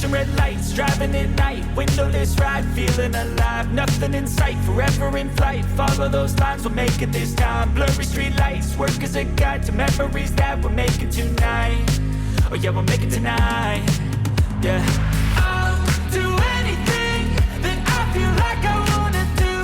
flashing red lights, driving at night, windowless ride, feeling alive, nothing in sight, forever in flight, follow those lines, we'll make it this time, blurry street lights, work as a guide to memories that we're making tonight, oh yeah, we'll make it tonight, yeah. I'll do anything that I feel like I wanna do,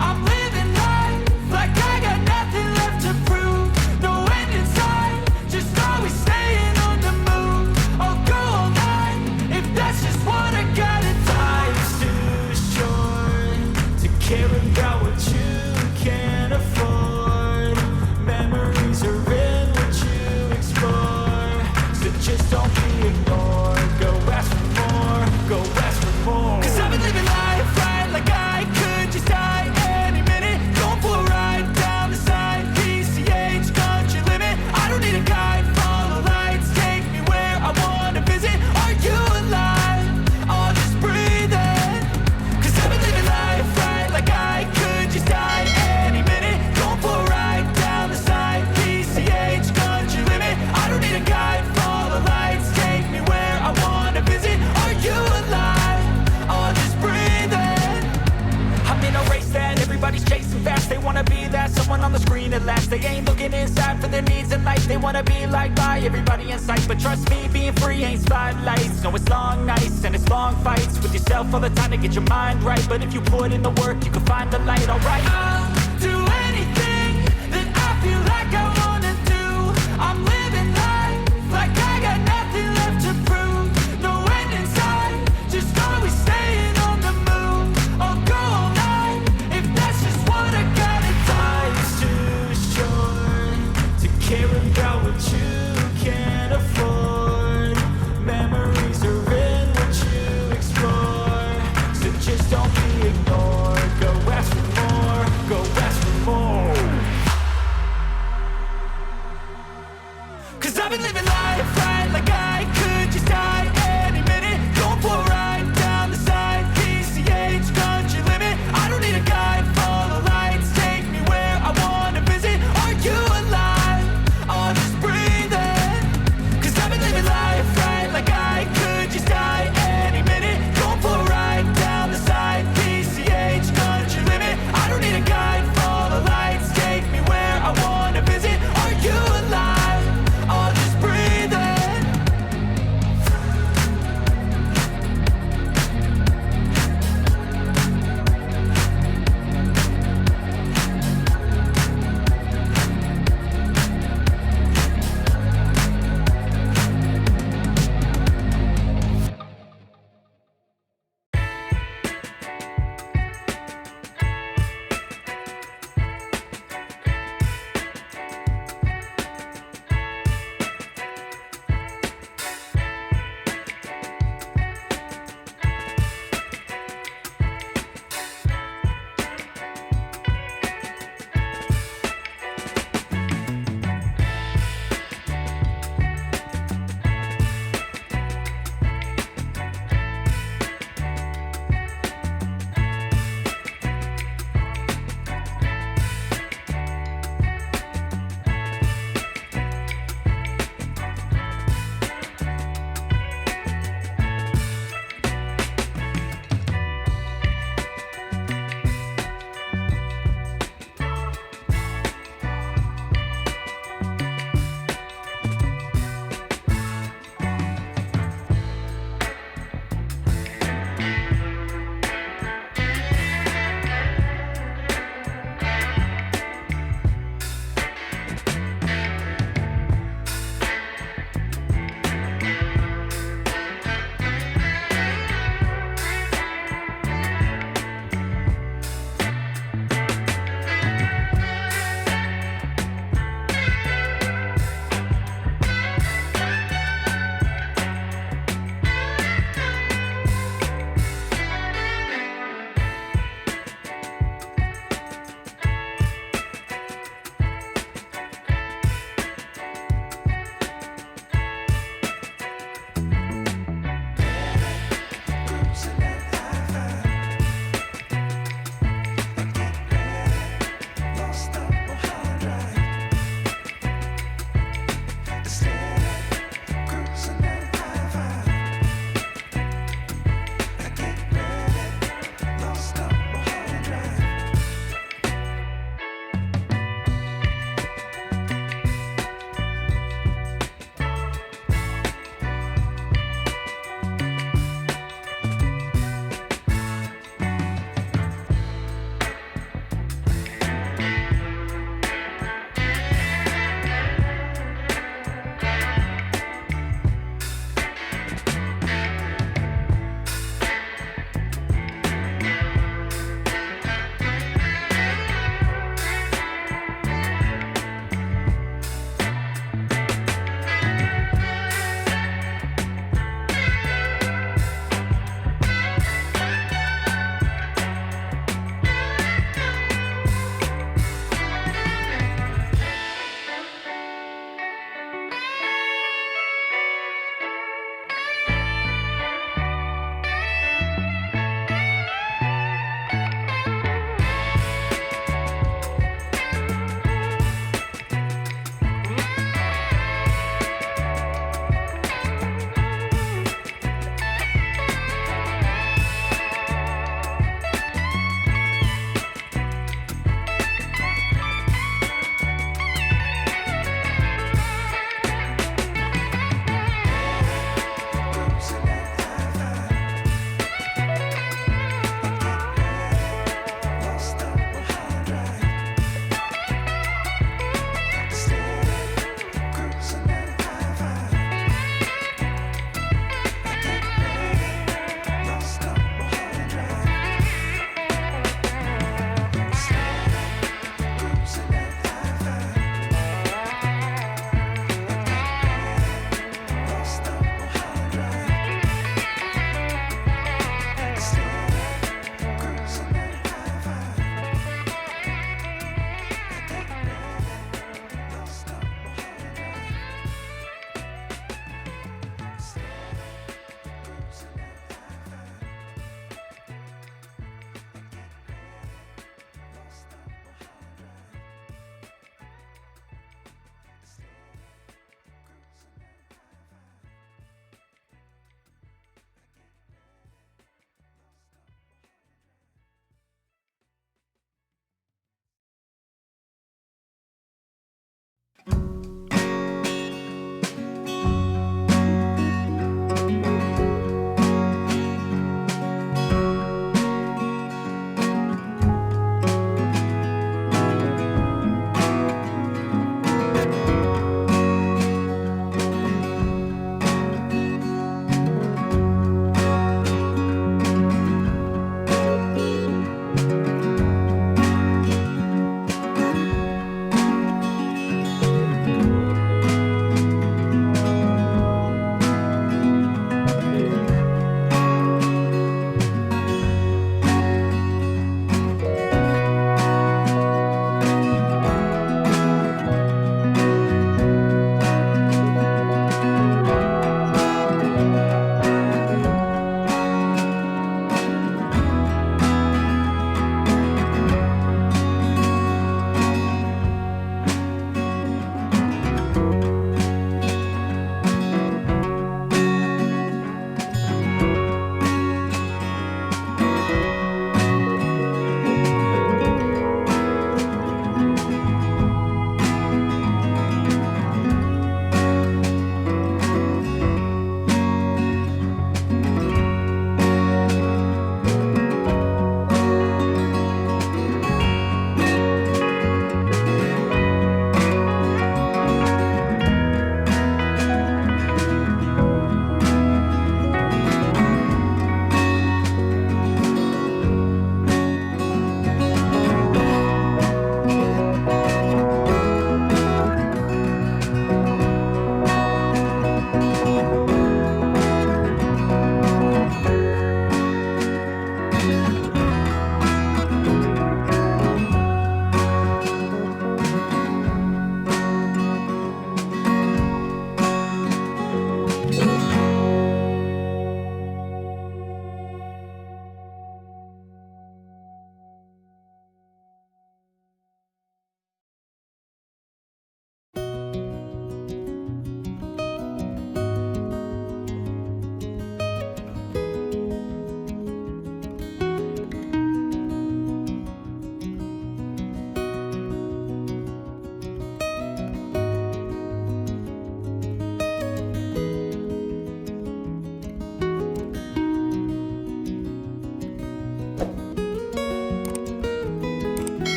I'm living life like I got nothing left to prove, no end in sight, just always staying on the move, I'll go all night, if that's just what I gotta do. Life's too short to care about what you can't afford, memories are in what you explore, so just don't be ignored, go ask for more, go ask for more. Cause I've been living life right like I could just die any minute, going for a ride down the side, PCH country limit, I don't need a guide, follow lights, take me where I wanna visit, are you alive? I'll just breathe in, cause I've been living life right like I could just die any minute, going for a ride down the side, PCH country limit, I don't need a guide, follow lights, take me where I wanna visit, are you alive? I'll just breathe in. I'm in a race that everybody's chasing fast, they wanna be that someone on the screen at last, they ain't looking inside for their needs in life, they wanna be liked by everybody in sight, but trust me, being free ain't spotlights, no it's long nights and it's long fights with yourself all the time to get your mind right, but if you put in the work you can find the light, alright. I'll do anything that I feel like I